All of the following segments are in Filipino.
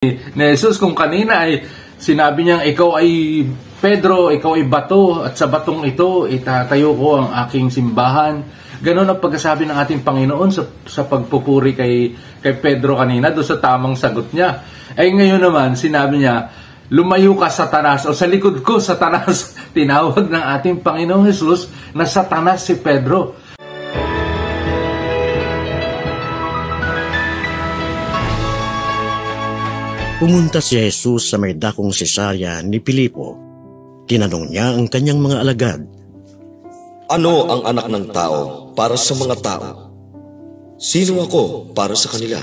ni Jesus kung kanina ay sinabi niyang ikaw ay Pedro, ikaw ay bato at sa batong ito itatayo ko ang aking simbahan. Ganon ang pagkasabi ng ating Panginoon sa pagpupuri kay Pedro kanina doon sa tamang sagot niya. Ay ngayon naman sinabi niya, lumayo ka Satanas o sa likod ko Satanas. Tinawag ng ating Panginoong Jesus na Satanas si Pedro. Pumunta si Jesus sa may dakong Cesarea ni Filipo. Tinanong niya ang kanyang mga alagad, ano ang anak ng tao para sa mga tao? Sino ako para sa kanila?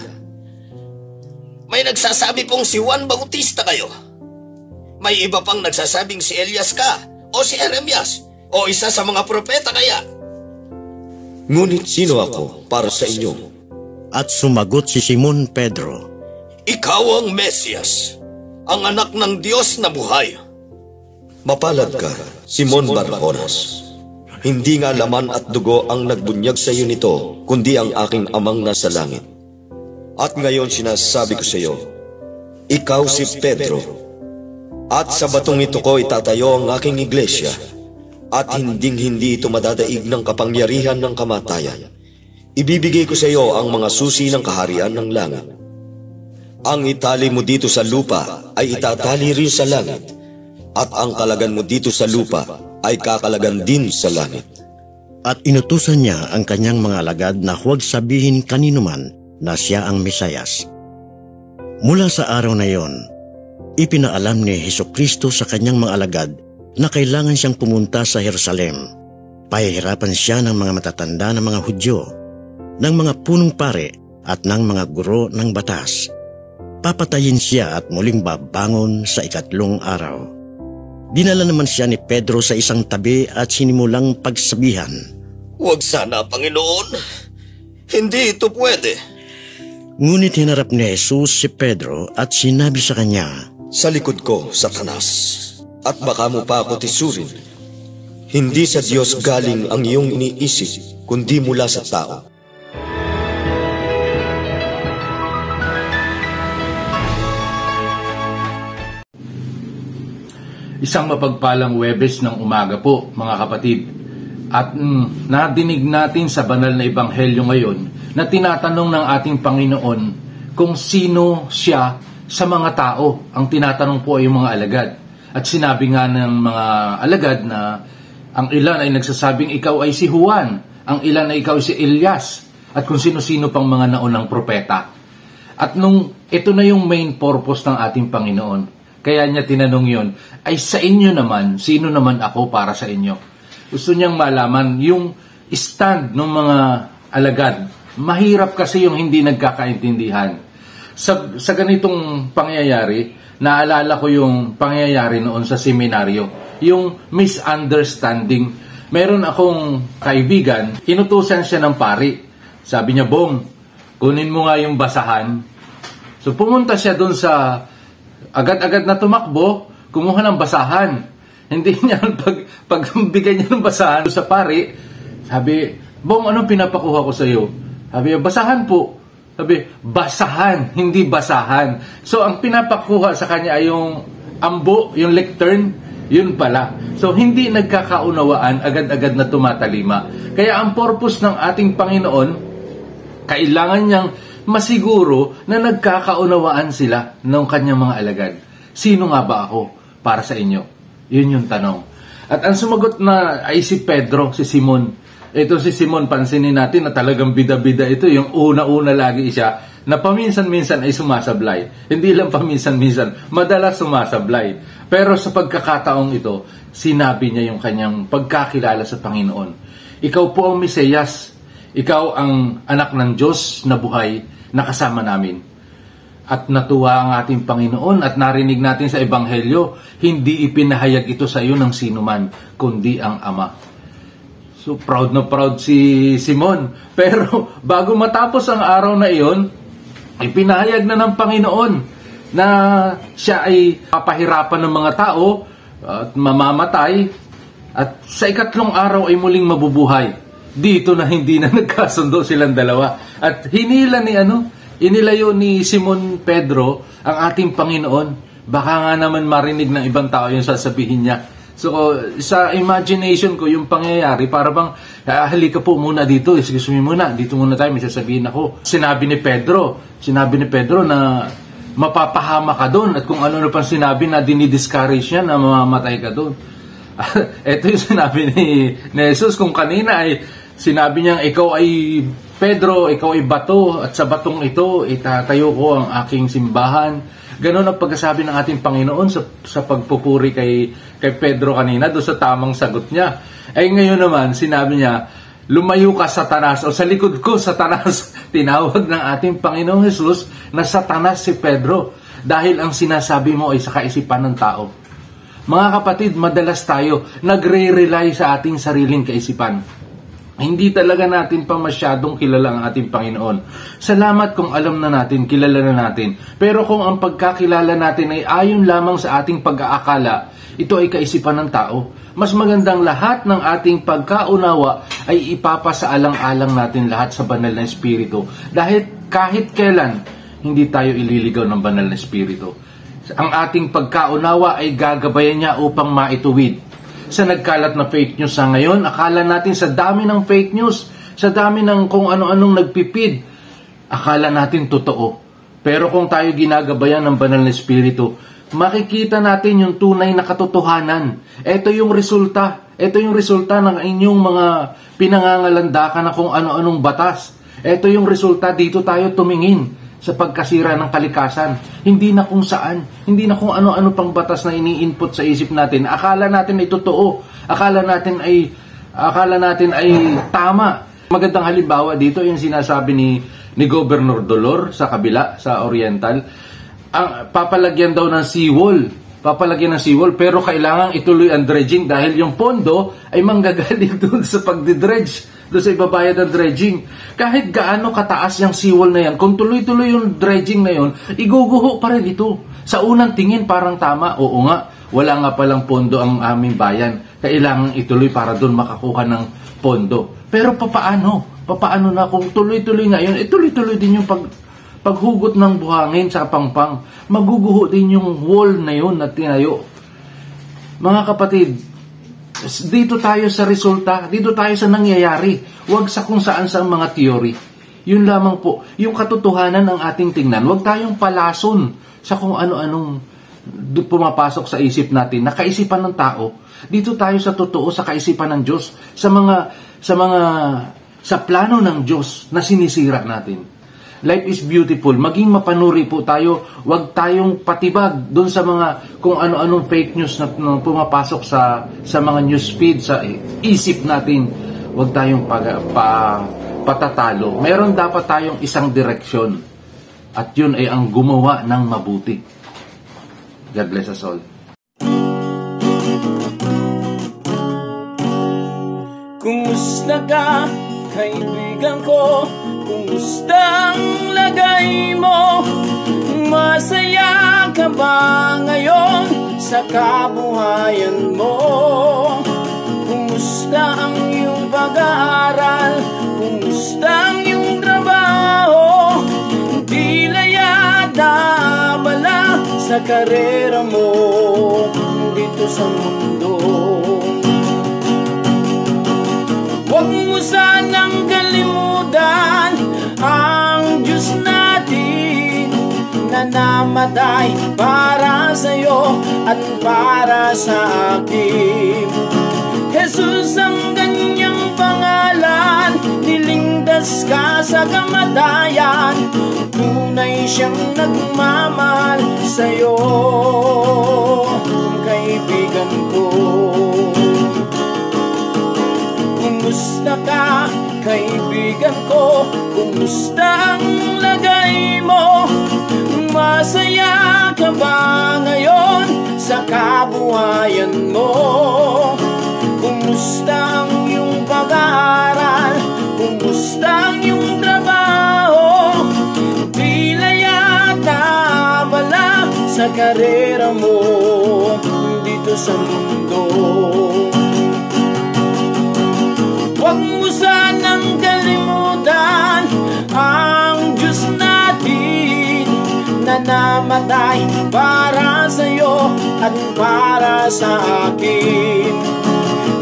May nagsasabi pong si Juan Bautista kayo. May iba pang nagsasabing si Elias ka o si Jeremias o isa sa mga propeta kaya. Ngunit sino ako para sa inyo? At sumagot si Simon Pedro, ikaw ang Mesias, ang anak ng Diyos na buhay. Mapalad ka, Simon Bar-Jonas. Hindi nga laman at dugo ang nagbunyag sa iyo nito, kundi ang aking amang nasa langit. At ngayon sinasabi ko sa iyo, ikaw si Pedro. At sa batong ito ko itatayo ang aking iglesia, at hinding-hindi ito madadaig ng kapangyarihan ng kamatayan. Ibibigay ko sa iyo ang mga susi ng kaharian ng langit. Ang itali mo dito sa lupa ay itatali rin sa langit, at ang kalagan mo dito sa lupa ay kakalagan din sa langit. At inutusan niya ang kanyang mga alagad na huwag sabihin kanino man na siya ang Mesayas. Mula sa araw na iyon, ipinaalam ni Hesukristo sa kanyang mga alagad na kailangan siyang pumunta sa Jerusalem. Pahihirapan siya ng mga matatanda ng mga Hudyo, ng mga punong pare at ng mga guro ng batas. Papatayin siya at muling babangon sa ikatlong araw. Dinala naman siya ni Pedro sa isang tabi at sinimulang pagsabihan, huwag sana, Panginoon. Hindi ito pwede. Ngunit hinarap ni Jesus si Pedro at sinabi sa kanya, sa likod ko, Satanas, at baka mo pa ako tisurin. Hindi sa Diyos galing ang iyong iniisip, kundi mula sa tao. Isang mapagpalang Huwebes ng umaga po, mga kapatid. At nadinig natin sa banal na ebanghelyo ngayon na tinatanong ng ating Panginoon kung sino siya sa mga tao. Ang tinatanong po ay yung mga alagad. At sinabi nga ng mga alagad na ang ilan ay nagsasabing ikaw ay si Juan, ang ilan ay ikaw ay si Elias, at kung sino-sino pang mga naunang propeta. At ito na yung main purpose ng ating Panginoon. Kaya niya tinanong yon, ay sa inyo naman, sino naman ako para sa inyo? Gusto niyang malaman yung stand ng mga alagad. Mahirap kasi yung hindi nagkakaintindihan. Sa ganitong pangyayari, naalala ko yung pangyayari noon sa seminaryo, yung misunderstanding. Meron akong kaibigan, inutusan siya ng pari. Sabi niya, Bong, kunin mo nga yung basahan. So pumunta siya doon sa agad-agad na tumakbo, kumuha ng basahan. Hindi niya, pagbigay niya ng basahan sa pari, sabi, Bong, anong pinapakuha ko sa iyo? Sabi, basahan po. Sabi, basahan, hindi basahan. So, ang pinapakuha sa kanya ay yung ambo, yung lectern, yun pala. So, hindi nagkakaunawaan, agad-agad na tumatalima. Kaya ang purpose ng ating Panginoon, kailangan niyang masiguro na nagkakaunawaan sila ng kanyang mga alagad. Sino nga ba ako para sa inyo? Yun yung tanong. At ang sumagot na ay si Pedro, si Simon. Ito si Simon, pansinin natin na talagang bida-bida ito. Yung una-una lagi siya na paminsan-minsan ay sumasablay. Hindi lang paminsan-minsan, madalas sumasablay. Pero sa pagkakataong ito, sinabi niya yung kanyang pagkakilala sa Panginoon. Ikaw po ang Mesiyas. Ikaw ang anak ng Diyos na buhay na kasama namin. At natuwa ang ating Panginoon at narinig natin sa Ebanghelyo, hindi ipinahayag ito sa iyo ng sinuman, kundi ang Ama. So proud na proud si Simon. Pero bago matapos ang araw na iyon, ipinahayag na ng Panginoon na siya ay papahirapan ng mga tao at mamamatay at sa ikatlong araw ay muling mabubuhay. Dito na hindi na nagkasundo silang dalawa. At hinila inilayo ni Simon Pedro ang ating Panginoon, baka nga naman marinig ng ibang tao yung sasabihin niya. So, sa imagination ko, yung pangyayari, para bang, halika po muna dito, excuse me muna, dito muna tayo, may sasabihin ako. Sinabi ni Pedro na mapapahama ka doon, at kung ano pang sinabi na dinidiscourage niya na mamamatay ka doon. Ito yung sinabi ni Jesus, kung kanina ay sinabi niya, ikaw ay Pedro, ikaw ay bato, at sa batong ito, itatayo ko ang aking simbahan. Ganon ang pagkasabi ng ating Panginoon sa pagpupuri kay Pedro kanina, doon sa tamang sagot niya. Ay ngayon naman, sinabi niya, lumayo ka Satanas, o sa likod ko Satanas. Tinawag ng ating Panginoong Jesus na Satanas si Pedro, dahil ang sinasabi mo ay sa kaisipan ng tao. Mga kapatid, madalas tayo nagre-rely sa ating sariling kaisipan. Hindi talaga natin pa masyadong kilala ang ating Panginoon. Salamat kung alam na natin, kilala na natin. Pero kung ang pagkakilala natin ay ayon lamang sa ating pag-aakala, ito ay kaisipan ng tao. Mas magandang lahat ng ating pagkaunawa ay ipapasaalang-alang natin lahat sa banal na Espiritu. Dahil kahit kailan, hindi tayo ililigaw ng banal na Espiritu. Ang ating pagkaunawa ay gagabayan niya upang maituwid. Sa nagkalat na fake news sa ngayon, akala natin sa dami ng fake news, sa dami ng kung ano-anong nagpipid, akala natin totoo. Pero kung tayo ginagabayan ng banal na Espiritu, makikita natin yung tunay na katotohanan. Ito yung resulta. Ito yung resulta ng inyong mga pinangangalandakan na kung ano-anong batas. Ito yung resulta, dito tayo tumingin sa pagkasira ng kalikasan. Hindi na kung saan, hindi na kung ano-ano pang batas na ini-input sa isip natin. Akala natin ay totoo. Akala natin ay tama. Magandang halimbawa dito yung sinasabi ni Governor Dolor sa kabila, sa Oriental. Papalagyan daw ng seawall, pero kailangan ituloy ang dredging dahil yung pondo ay manggagaling doon sa pagdidredge, doon sa ibabayad ng dredging. Kahit gaano kataas yung seawall na yan, kung tuloy-tuloy yung dredging na yun, iguguho pa rin ito. Sa unang tingin parang tama, oo nga, wala nga palang pondo ang aming bayan, kailangan ituloy para doon makakuha ng pondo. Pero papaano na kung tuloy-tuloy nga yun, tuloy-tuloy din yung paghugot ng buhangin sa pangpang, maguguho din yung wall na yun na tinayo. Mga kapatid, dito tayo sa resulta, dito tayo sa nangyayari, huwag sa kung saan sa mga theory. Yun lamang po, yung katotohanan ang ating tingnan. Huwag tayong palason sa kung ano-anong pumapasok sa isip natin, na kaisipan ng tao. Dito tayo sa totoo, sa kaisipan ng Diyos, sa plano ng Diyos na sinisira natin. Life is beautiful. Maging mapanuri po tayo. Huwag tayong patibag doon sa mga kung ano-anong fake news na pumapasok sa mga newsfeed, sa isip natin. Huwag tayong patatalo. Meron dapat tayong isang direksyon. At yun ay ang gumawa ng mabuti. God bless us all. Kumusta ka, kaibigan ko? Kumusta ang lagay mo? Masaya ka ba ngayon sa kabuhayan mo? Kumusta ang iyong pag-aaral? Kumusta ang iyong trabaho? Di layat na abala sa karera mo dito sa mundo. Huwag mo sanang kalimutan ang Diyos natin na namatay para sa'yo at para sa akin. Jesus ang kanyang pangalan, niligtas ka sa kamatayan. Tunay siyang nagmamahal sa'yo, kaibigan ko. Kumusta ka, kaibigan ko? Kumusta ang lagay mo? Masaya ka ba ngayon sa kabuhayan mo? Kumusta ang iyong pag-aaral? Kumusta ang iyong trabaho? Di layat na abala sa karera mo dito sa mundo. Huwag mo sanang kalimutan ang Diyos natin namatay para sa'yo at para sa akin.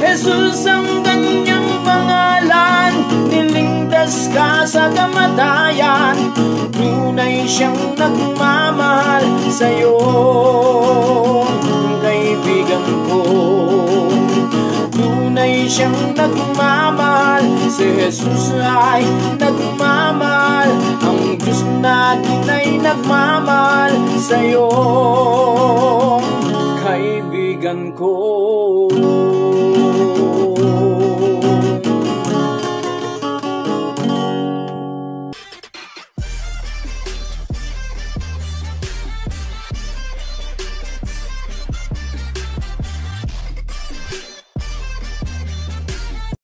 Jesus ang kanyang pangalan, niligtas ka sa kamatayan. Tunay siyang nagmamahal sa'yo, kaibigan ko. Tunay siyang nagmamahal, si Jesus ay nagmamahal. Ang Diyos natin ay nagmamahal sa'yo, kaibigan ko.